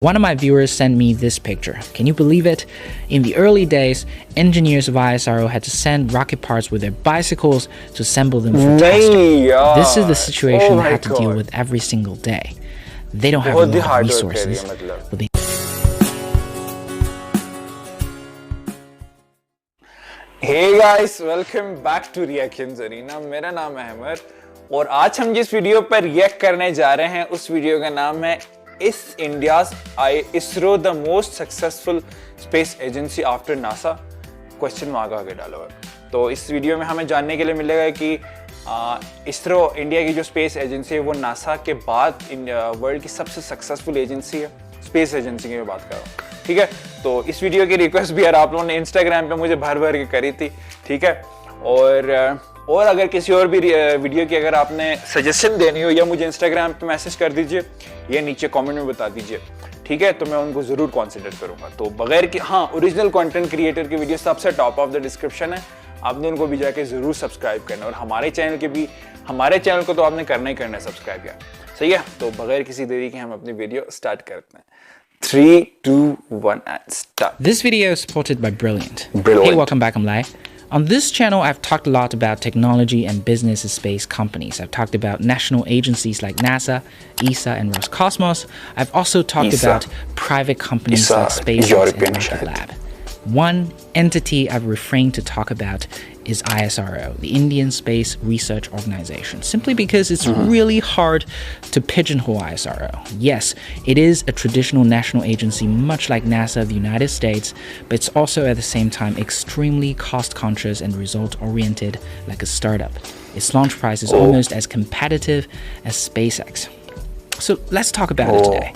One of my viewers sent me this picture. Can you believe it? In the early days, engineers of ISRO had to send rocket parts with their bicycles to assemble them for testing. This is the situation they had to deal with every single day. They don't have a lot of resources, but they Hey guys, welcome back to ReactionsArena. मेरा नाम है अमर और आज हम जिस video पर react करने जा रहे हैं उस वीडियो का नाम है Is India's ISRO the most successful space agency after NASA? Question mark आगे डाला हुआ है। तो इस वीडियो में हमें जानने के लिए मिलेगा कि इसरो इंडिया की जो स्पेस एजेंसी है वो नासा के बाद वर्ल्ड की सबसे सक्सेसफुल एजेंसी है। स्पेस एजेंसी की मैं बात कर रहा हूँ, ठीक है। तो इस वीडियो की रिक्वेस्ट भी यार आप लोगों ने इंस्टाग्राम पे मुझे भर भर के करी थी, ठीक है। और अगर किसी और भी वीडियो की अगर आपने सजेशन देनी हो या मुझे इंस्टाग्राम पे मैसेज कर दीजिए या नीचे कमेंट में बता दीजिए, ठीक है। तो मैं उनको जरूर कंसीडर करूंगा। तो बगैर कि हाँ, ओरिजिनल कंटेंट क्रिएटर की वीडियो सबसे टॉप ऑफ द डिस्क्रिप्शन है, आपने उनको भी जाके जरूर सब्सक्राइब करना और हमारे चैनल को तो आपने करना ही करना है सब्सक्राइब यार, सही है। तो बगैर किसी देरी के हम अपनी वीडियो स्टार्ट करते हैं। 3, 2, 1 and start. This video is supported by Brilliant. Hey, welcome back, I'm Lai. On this channel, I've talked a lot about technology and business space companies. I've talked about national agencies like NASA, ESA, and Roscosmos. I've also talked about private companies like SpaceX and Rocket Lab. One entity I've refrained to talk about is ISRO, the Indian Space Research Organization, simply because it's really hard to pigeonhole ISRO. Yes, it is a traditional national agency, much like NASA of the United States, but it's also at the same time extremely cost-conscious and result-oriented like a startup. Its launch price is almost as competitive as SpaceX. So let's talk about it today.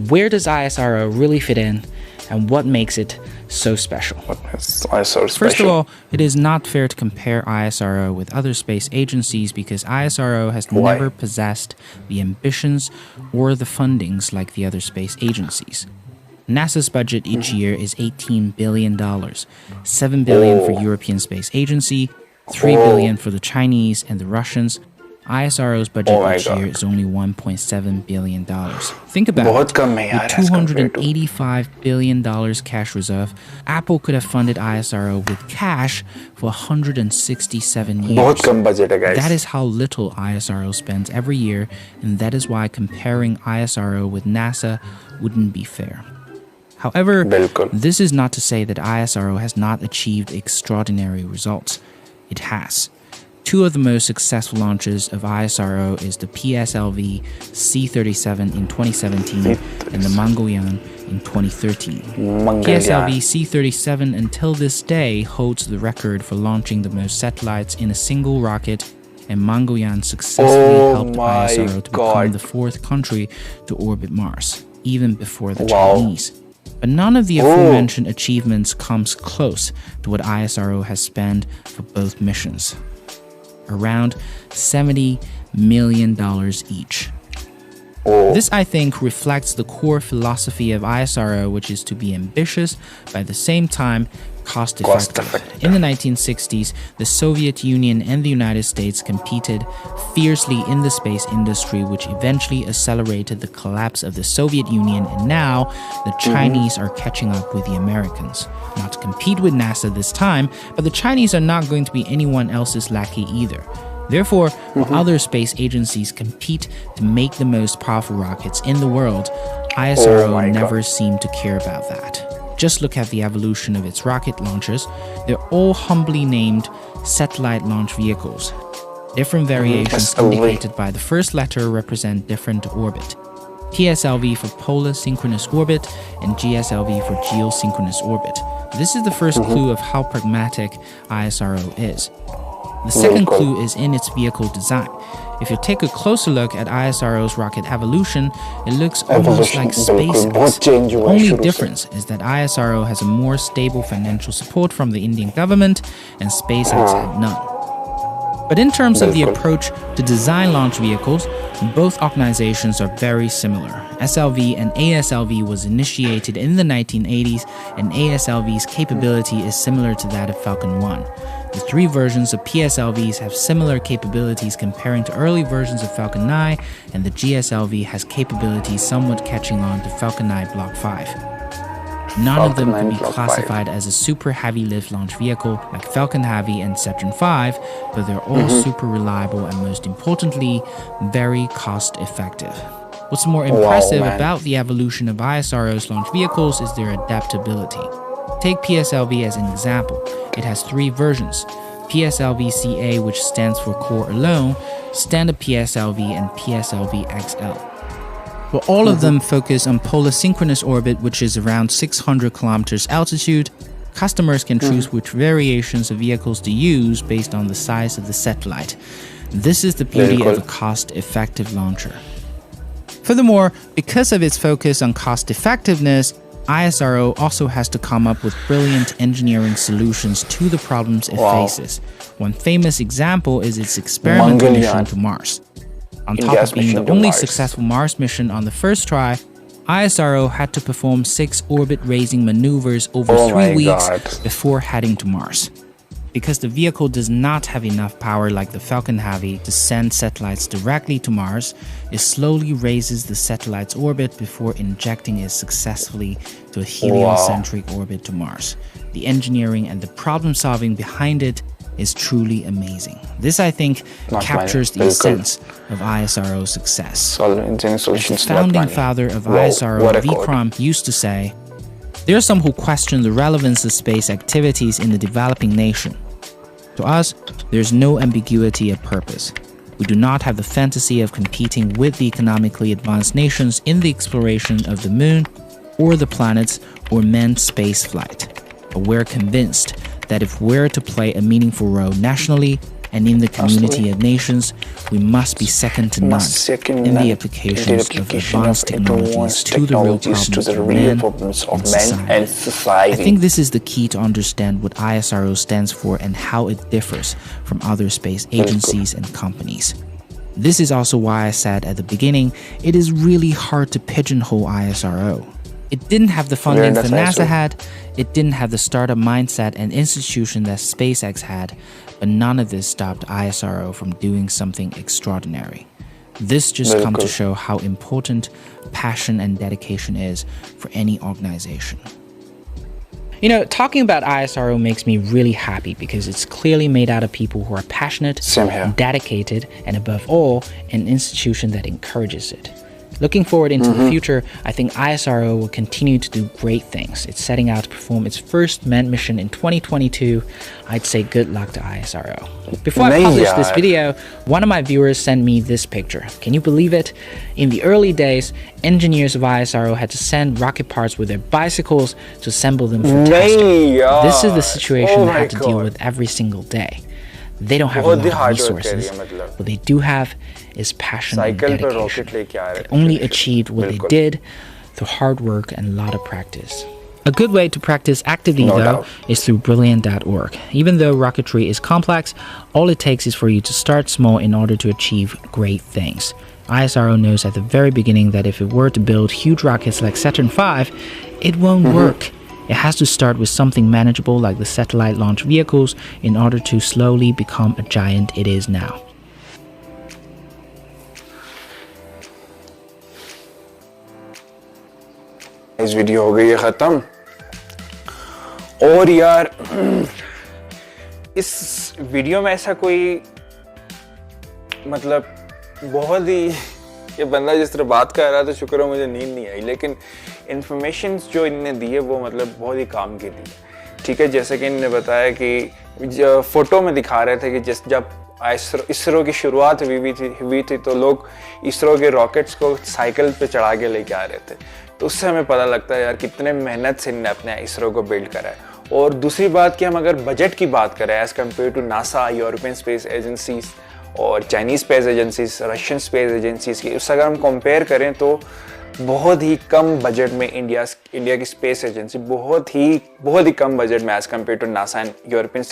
Where does ISRO really fit in, and what makes it so special? First of all, it is not fair to compare ISRO with other space agencies because ISRO has never possessed the ambitions or the fundings like the other space agencies. NASA's budget each year is $18 billion, $7 billion for European Space Agency, $3 billion for the Chinese and the Russians. ISRO's budget each year is only $1.7 billion. Think about it. With $285 billion cash reserve, Apple could have funded ISRO with cash for 167 years. That is how little ISRO spends every year, and that is why comparing ISRO with NASA wouldn't be fair. However, this is not to say that ISRO has not achieved extraordinary results. It has. Two of the most successful launches of ISRO is the PSLV C-37 in 2017 and the Mangoyan in 2013. PSLV C-37 until this day holds the record for launching the most satellites in a single rocket, and Mangoyan successfully helped ISRO to become the fourth country to orbit Mars, even before the Chinese. But none of the aforementioned achievements comes close to what ISRO has spent for both missions. Around $70 million each. This, I think, reflects the core philosophy of ISRO, which is to be ambitious, but at the same time, cost-effective. In the 1960s, the Soviet Union and the United States competed fiercely in the space industry, which eventually accelerated the collapse of the Soviet Union, and now the Chinese are catching up with the Americans. Not to compete with NASA this time, but the Chinese are not going to be anyone else's lackey either. Therefore, while other space agencies compete to make the most powerful rockets in the world, ISRO never seemed to care about that. Just look at the evolution of its rocket launches. They're all humbly named satellite launch vehicles. Different variations indicated by the first letter represent different orbit. PSLV for polar synchronous orbit and GSLV for geosynchronous orbit. This is the first clue of how pragmatic ISRO is. The second clue is in its vehicle design. If you take a closer look at ISRO's rocket evolution, it looks almost like SpaceX. The only difference is that ISRO has a more stable financial support from the Indian government and SpaceX had none. But in terms of the approach to design launch vehicles, both organizations are very similar. SLV and ASLV was initiated in the 1980s, and ASLV's capability is similar to that of Falcon 1. The three versions of PSLVs have similar capabilities comparing to early versions of Falcon 9, and the GSLV has capabilities somewhat catching on to Falcon 9 Block 5. None of them can be classified as a super heavy lift launch vehicle like Falcon Heavy and Saturn V, but they're all super reliable and, most importantly, very cost effective. What's more impressive about the evolution of ISRO's launch vehicles is their adaptability. Take PSLV as an example. It has three versions: PSLV-CA, which stands for Core Alone, Standard PSLV, and PSLV XL. Well, all of them focus on polar synchronous orbit, which is around 600 kilometers altitude. Customers can choose which variations of vehicles to use based on the size of the satellite. This is the beauty of a cost-effective launcher. Furthermore, because of its focus on cost-effectiveness, ISRO also has to come up with brilliant engineering solutions to the problems it faces. One famous example is its experimental mission to Mars. On top of being the only successful Mars mission on the first try, ISRO had to perform 6 orbit-raising maneuvers over 3 weeks before heading to Mars. Because the vehicle does not have enough power like the Falcon Heavy to send satellites directly to Mars, it slowly raises the satellite's orbit before injecting it successfully to a heliocentric orbit to Mars. The engineering and the problem-solving behind it is truly amazing. This, I think, captures the essence of ISRO's success. The founding father of ISRO, Vikram, used to say, "There are some who question the relevance of space activities in the developing nation. To us, there's no ambiguity of purpose. We do not have the fantasy of competing with the economically advanced nations in the exploration of the moon or the planets or manned space flight. But we're convinced that if we're to play a meaningful role nationally and in the community of nations, we must be second to none in the applications of advanced technologies to the real problems of man and society." I think this is the key to understand what ISRO stands for and how it differs from other space agencies and companies. This is also why I said at the beginning, it is really hard to pigeonhole ISRO. It didn't have the funding that NASA had, it didn't have the startup mindset and institution that SpaceX had, but none of this stopped ISRO from doing something extraordinary. This just comes to show how important passion and dedication is for any organization. You know, talking about ISRO makes me really happy because it's clearly made out of people who are passionate, dedicated, and above all, an institution that encourages it. Looking forward into the future, I think ISRO will continue to do great things. It's setting out to perform its first manned mission in 2022. I'd say good luck to ISRO. Before I published this video, one of my viewers sent me this picture. Can you believe it? In the early days, engineers of ISRO had to send rocket parts with their bicycles to assemble them for testing. This is the situation they have to deal with every single day. They don't have a lot of resources. What they do have is passion and dedication. They only achieved what they did through hard work and a lot of practice. A good way to practice actively, though, is through Brilliant.org. Even though rocketry is complex, all it takes is for you to start small in order to achieve great things. ISRO knows at the very beginning that if it were to build huge rockets like Saturn V, it won't work. It has to start with something manageable like the satellite launch vehicles in order to slowly become a giant it is now. इस video हो गई है खत्म और यार इस video में ऐसा कोई मतलब बहुत ही ये बंदा जिस तरह बात कर रहा था शुक्र है मुझे नींद नहीं आई लेकिन इन्फॉर्मेशन जो इनने दी है वो मतलब बहुत ही काम की दी है ठीक है जैसे कि इन्होंने बताया कि फोटो में दिखा रहे थे कि जब इसरो की शुरुआत हुई थी तो लोग इसरो के रॉकेट्स को साइकिल पे चढ़ा के लेके आ रहे थे तो उससे हमें पता लगता है यार कितने मेहनत से इन्होंने अपने इसरो को बिल्ड करा है और दूसरी बात कि हम अगर बजट की बात करें as compare to NASA European space agencies और Chinese space agencies Russian space agencies की उससे अगर हम कंपेयर करें तो बहुत ही कम बजट में इंडिया की स्पेस एजेंसी बहुत ही कम बजट में as compare to NASA and European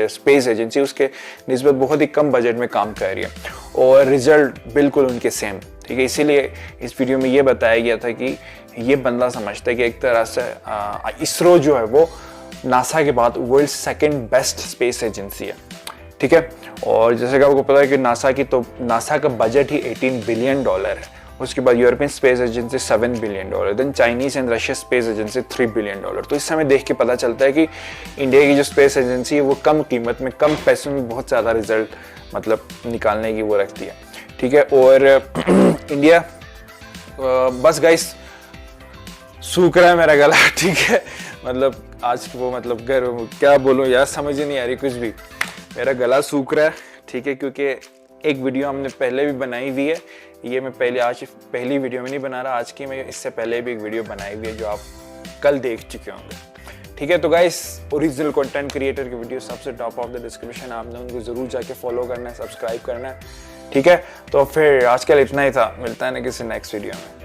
space agency उसके निस्बत बहुत ही कम बजट में काम कर रही है और रिजल्ट बिल्कुल उनके सेम। ठीक है, इसीलिए इस वीडियो में ये बताया गया था कि ये बंदा समझता है कि एक तरह से इसरो जो है वो नासा के बाद world second best space agency है। ठीक है, और जैसे कि आपको पता है कि नासा का बजट ही $18 बिलियन है, उसके बाद European space agency $7 billion, then Chinese and Russia space agency $3 billion. तो इस समय देख के पता चलता है कि इंडिया की जो स्पेस एजेंसी है वो कम कीमत में कम पैसों में बहुत ज़्यादा रिजल्ट मतलब निकालने की वो रखती है। ठीक है, और इंडिया बस गाइस सूख रहा है मेरा गला। ठीक है, मतलब आज वो मतलब क्या बोलूँ यार, समझ ही नहीं आ रही कुछ भी, मेरा गला सूख रहा है। ठीक है, क्योंकि एक वीडियो हमने पहले भी बनाई हुई है, ये मैं पहली वीडियो में नहीं बना रहा, आज की मैं इससे पहले भी एक वीडियो बनाई हुई है जो आप कल देख चुके होंगे। ठीक है, तो गाइस ओरिजिनल कंटेंट क्रिएटर की वीडियो सबसे टॉप ऑफ द डिस्क्रिप्शन, आपने उनको जरूर जाके फॉलो करना है, सब्सक्राइब करना है। ठीक है, तो फिर आज के लिए इतना ही था, मिलता है ना किसी नेक्स्ट वीडियो में।